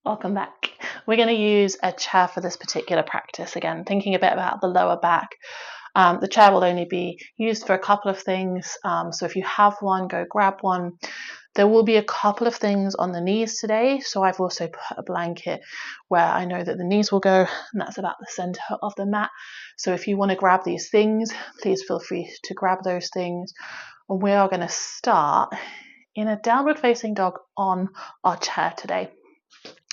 Welcome back. We're going to use a chair for this particular practice. Again, thinking a bit about the lower back. The chair will only be used for a couple of things. So if you have one, go grab one. There will be a couple of things on the knees today. So I've also put a blanket where I know that the knees will go, and that's about the center of the mat. So if you want to grab these things, please feel free to grab those things. And we are going to start in a downward facing dog on our chair today.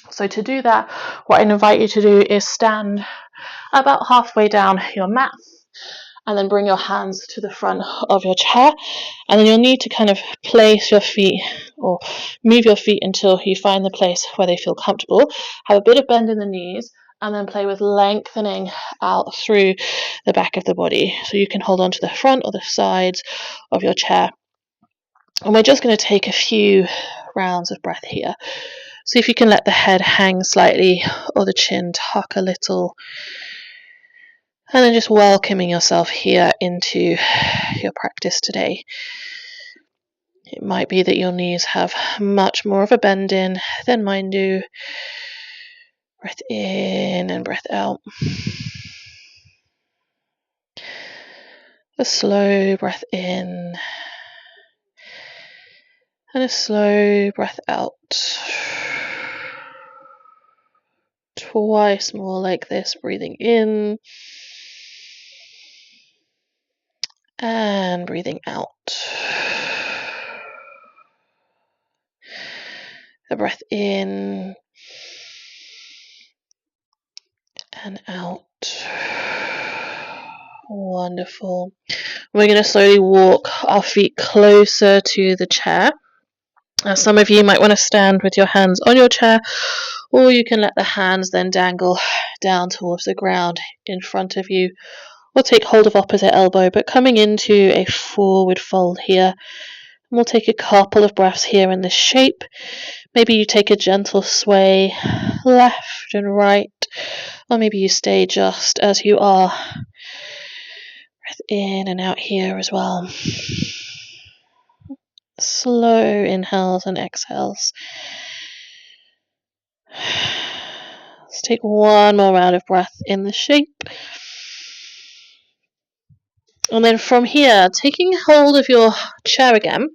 So to do that, what I invite you to do is stand about halfway down your mat and then bring your hands to the front of your chair, and then you'll need to kind of place your feet or move your feet until you find the place where they feel comfortable. Have a bit of bend in the knees and then play with lengthening out through the back of the body. So you can hold on to the front or the sides of your chair. And we're just going to take a few rounds of breath here. See if you can let the head hang slightly or the chin tuck a little. And then just welcoming yourself here into your practice today. It might be that your knees have much more of a bend in than mine do. Breath in and breath out. A slow breath in and a slow breath out. Twice more like this, breathing in and breathing out. A breath in and out. Wonderful. We're going to slowly walk our feet closer to the chair. Some of you might want to stand with your hands on your chair, or you can let the hands then dangle down towards the ground in front of you, or take hold of opposite elbow, but coming into a forward fold here. And we'll take a couple of breaths here in this shape. Maybe you take a gentle sway left and right, or maybe you stay just as you are. Breath in and out here as well. Slow inhales and exhales. Let's take one more round of breath in the shape. And then from here, taking hold of your chair again,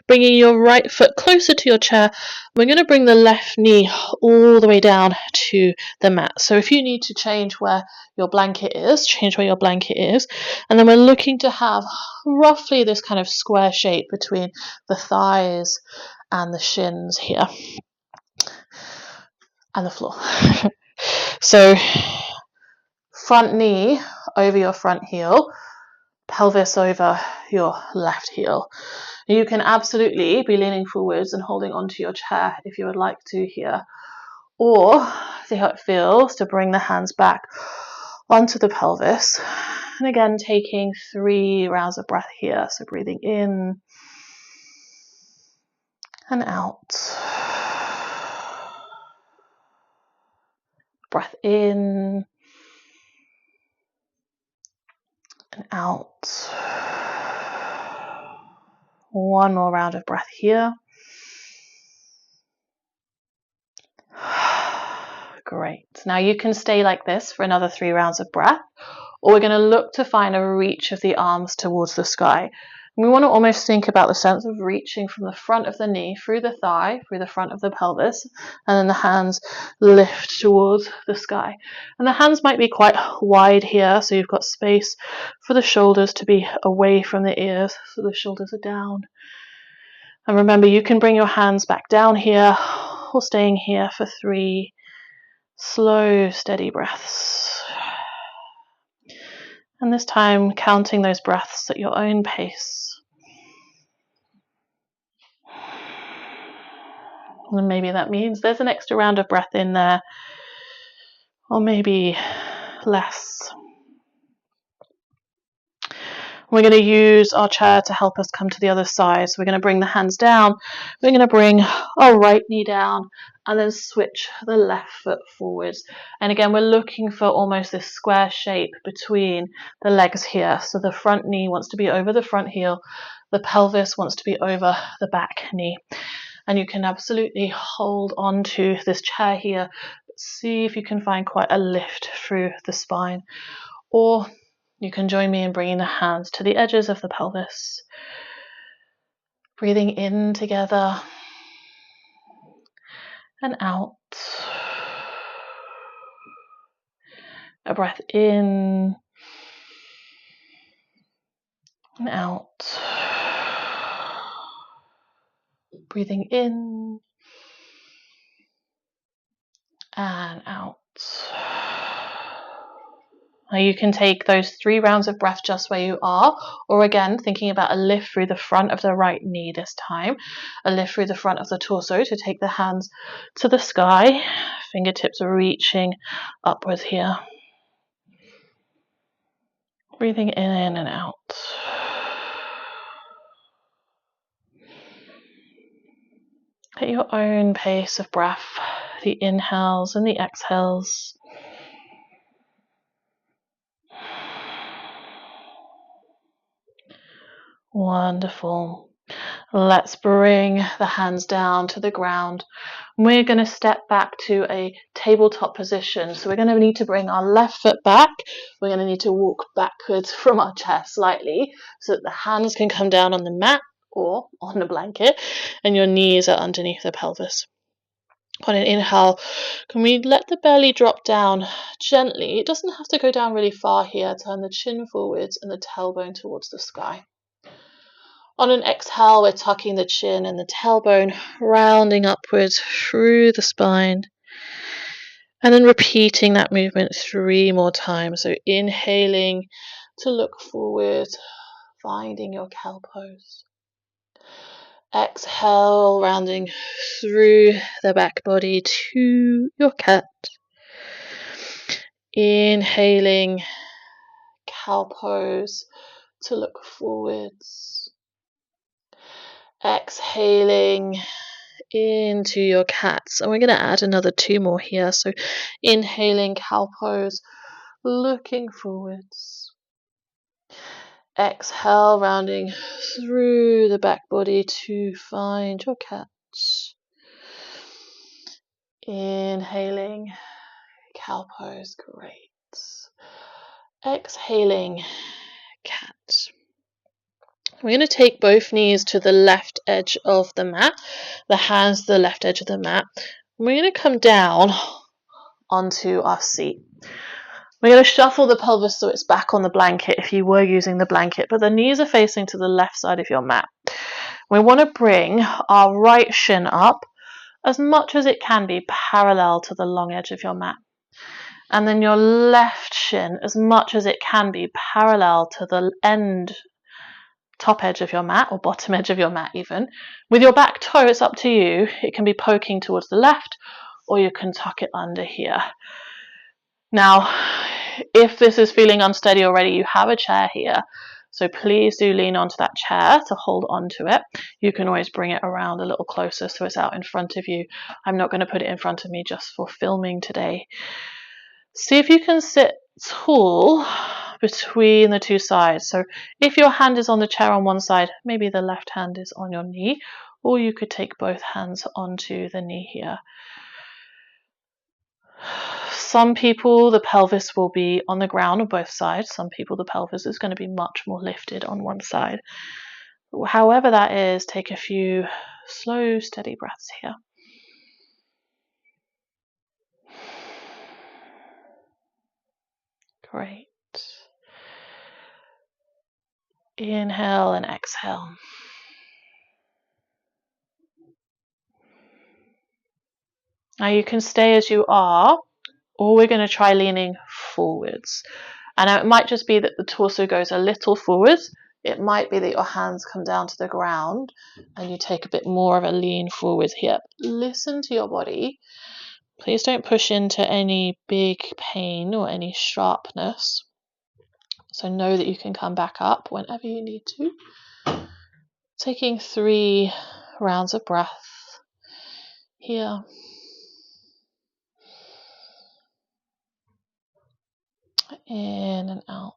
bringing your right foot closer to your chair, we're going to bring the left knee all the way down to the mat. So if you need to change where your blanket is, change where your blanket is. And then we're looking to have roughly this kind of square shape between the thighs and the shins here and the floor. So front knee over your front heel, pelvis over your left heel. You can absolutely be leaning forwards and holding onto your chair if you would like to here, or see how it feels to bring the hands back onto the pelvis. And again, taking 3 rounds of breath here. So breathing in and out. Breath in and out. One more round of breath here. Great. Now you can stay like this for another 3 rounds of breath, or we're going to look to find a reach of the arms towards the sky. And we want to almost think about the sense of reaching from the front of the knee, through the thigh, through the front of the pelvis, and then the hands lift towards the sky. And the hands might be quite wide here, so you've got space for the shoulders to be away from the ears, so the shoulders are down. And remember, you can bring your hands back down here, or staying here for 3 slow, steady breaths. And this time, counting those breaths at your own pace. And maybe that means there's an extra round of breath in there, or maybe less. We're going to use our chair to help us come to the other side. So we're going to bring the hands down. We're going to bring our right knee down and then switch the left foot forwards. And again, we're looking for almost this square shape between the legs here. So the front knee wants to be over the front heel. The pelvis wants to be over the back knee. And you can absolutely hold on to this chair here. See if you can find quite a lift through the spine. Or you can join me in bringing the hands to the edges of the pelvis. Breathing in together and out. A breath in and out. Breathing in and out. Now you can take those 3 rounds of breath just where you are, or again, thinking about a lift through the front of the right knee this time, a lift through the front of the torso to take the hands to the sky, fingertips are reaching upwards here. Breathing in and out. At your own pace of breath, the inhales and the exhales. Wonderful. Let's bring the hands down to the ground. We're going to step back to a tabletop position. So we're going to need to bring our left foot back. We're going to need to walk backwards from our chair slightly so that the hands can come down on the mat or on the blanket and your knees are underneath the pelvis. On an inhale, can we let the belly drop down gently? It doesn't have to go down really far here. Turn the chin forwards and the tailbone towards the sky. On an exhale, we're tucking the chin and the tailbone, rounding upwards through the spine. And then repeating that movement 3 more times. So inhaling to look forward, finding your cow pose. Exhale, rounding through the back body to your cat. Inhaling, cow pose to look forwards. Exhaling into your cats. And we're going to add another 2 more here. So inhaling, cow pose, looking forwards. Exhale, rounding through the back body to find your cat. Inhaling, cow pose, great. Exhaling, cat. We're going to take both knees to the left edge of the mat, the hands to the left edge of the mat. We're going to come down onto our seat. We're going to shuffle the pelvis so it's back on the blanket if you were using the blanket, but the knees are facing to the left side of your mat. We want to bring our right shin up as much as it can be parallel to the long edge of your mat. And then your left shin as much as it can be parallel to the top edge of your mat or bottom edge of your mat even. With your back toe, it's up to you. It can be poking towards the left or you can tuck it under here. Now, if this is feeling unsteady already, you have a chair here. So please do lean onto that chair to hold onto it. You can always bring it around a little closer so it's out in front of you. I'm not going to put it in front of me just for filming today. See if you can sit tall between the 2 sides. So if your hand is on the chair on one side, maybe the left hand is on your knee, or you could take both hands onto the knee here. Some people, the pelvis will be on the ground on both sides. Some people, the pelvis is going to be much more lifted on one side. However that is, take a few slow, steady breaths here. Great. Inhale and exhale. Now you can stay as you are, or we're going to try leaning forwards. And it might just be that the torso goes a little forwards. It might be that your hands come down to the ground and you take a bit more of a lean forwards here. Listen to your body. Please don't push into any big pain or any sharpness. So know that you can come back up whenever you need to. Taking 3 rounds of breath here. In and out.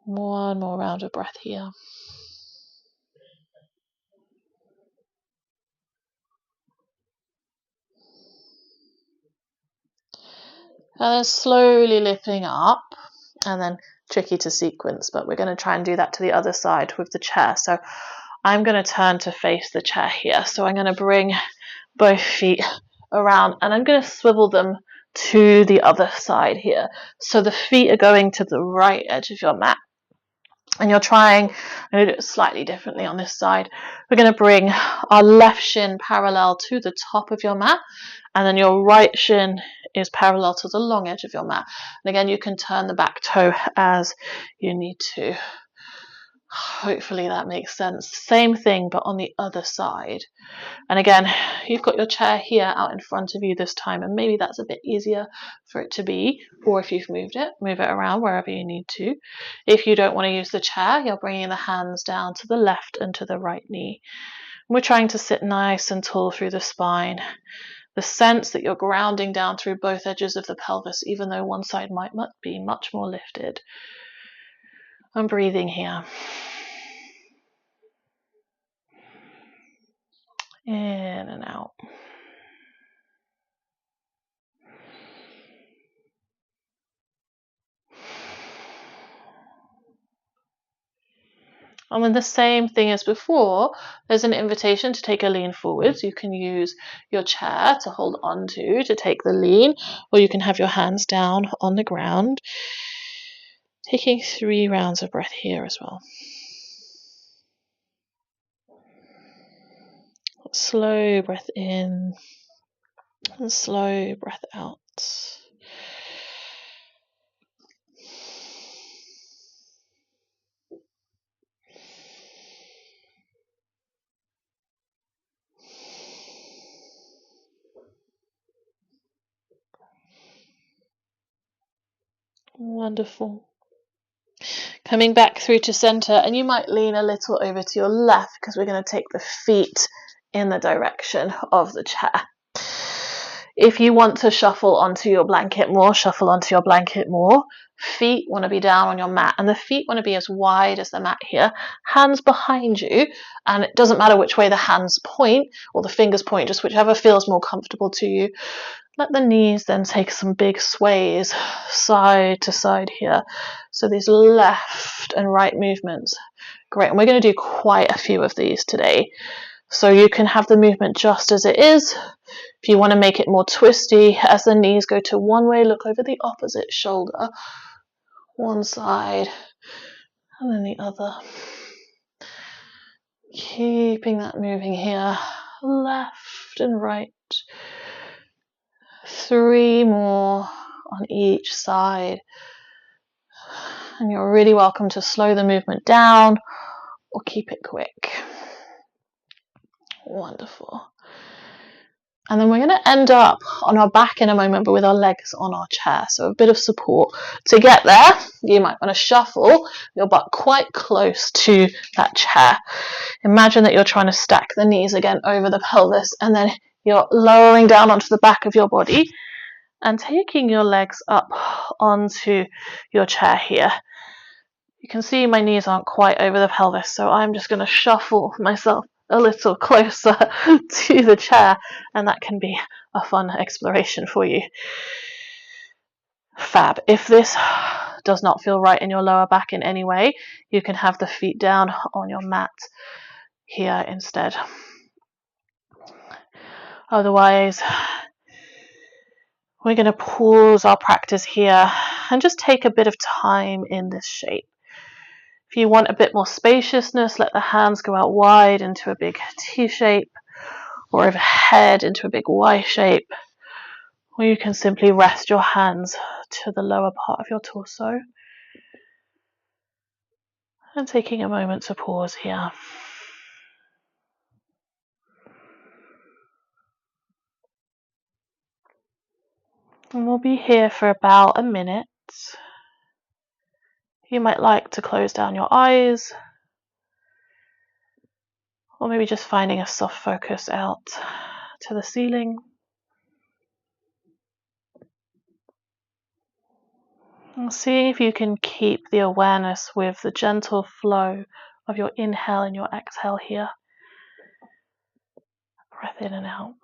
One more round of breath here. And then slowly lifting up, and then tricky to sequence, but we're going to try and do that to the other side with the chair. So I'm going to turn to face the chair here. So I'm going to bring both feet around and I'm going to swivel them to the other side here. So the feet are going to the right edge of your mat. And you're trying, I'm going to do it slightly differently on this side. We're going to bring our left shin parallel to the top of your mat, and then your right shin is parallel to the long edge of your mat. And again, you can turn the back toe as you need to. Hopefully that makes sense. Same thing, but on the other side. And again, you've got your chair here out in front of you this time, and maybe that's a bit easier for it to be, or if you've moved it, move it around wherever you need to. If you don't want to use the chair, you're bringing the hands down to the left and to the right knee. We're trying to sit nice and tall through the spine. The sense that you're grounding down through both edges of the pelvis, even though one side might be much more lifted. I'm breathing here. In and out. And then the same thing as before, there's an invitation to take a lean forwards. You can use your chair to hold on to take the lean, or you can have your hands down on the ground. Taking 3 rounds of breath here as well. Slow breath in and slow breath out. Wonderful. Coming back through to center, and you might lean a little over to your left because we're going to take the feet in the direction of the chair. If you want to shuffle onto your blanket more, shuffle onto your blanket more. Feet want to be down on your mat, and the feet want to be as wide as the mat here. Hands behind you, and it doesn't matter which way the hands point or the fingers point, just whichever feels more comfortable to you. Let the knees then take some big sways side to side here. So these left and right movements. Great, and we're going to do quite a few of these today. So you can have the movement just as it is. If you want to make it more twisty, as the knees go to one way, look over the opposite shoulder. One side and then the other. Keeping that moving here. Left and right. 3 more on each side. And you're really welcome to slow the movement down or keep it quick. Wonderful. And then we're going to end up on our back in a moment, but with our legs on our chair. So a bit of support. To get there, you might want to shuffle your butt quite close to that chair. Imagine that you're trying to stack the knees again over the pelvis, and then you're lowering down onto the back of your body and taking your legs up onto your chair here. You can see my knees aren't quite over the pelvis, so I'm just going to shuffle myself a little closer to the chair, and that can be a fun exploration for you. Fab. If this does not feel right in your lower back in any way, you can have the feet down on your mat here instead. Otherwise, we're going to pause our practice here and just take a bit of time in this shape. If you want a bit more spaciousness, let the hands go out wide into a big T shape, or overhead into a big Y shape, or you can simply rest your hands to the lower part of your torso. And taking a moment to pause here. And we'll be here for about a minute. You might like to close down your eyes, or maybe just finding a soft focus out to the ceiling. And see if you can keep the awareness with the gentle flow of your inhale and your exhale here. Breath in and out.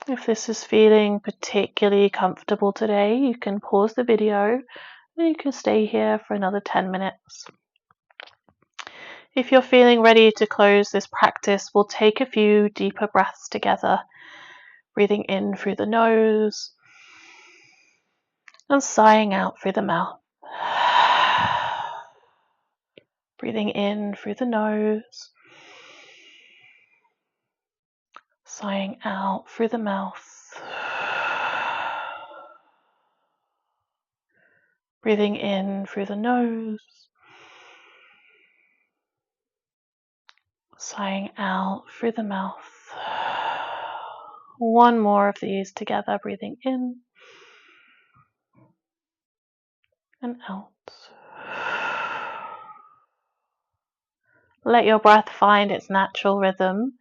If this is feeling particularly comfortable today, you can pause the video and you can stay here for another 10 minutes. If you're feeling ready to close this practice, we'll take a few deeper breaths together, breathing in through the nose and sighing out through the mouth. Breathing in through the nose, sighing out through the mouth. Breathing in through the nose, sighing out through the mouth. One more of these together, breathing in and out. Let your breath find its natural rhythm.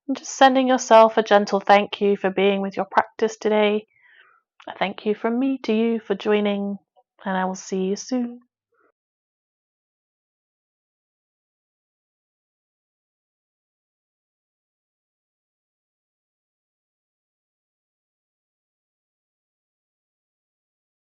And just sending yourself a gentle thank you for being with your practice today. A thank you from me to you for joining, and I will see you soon.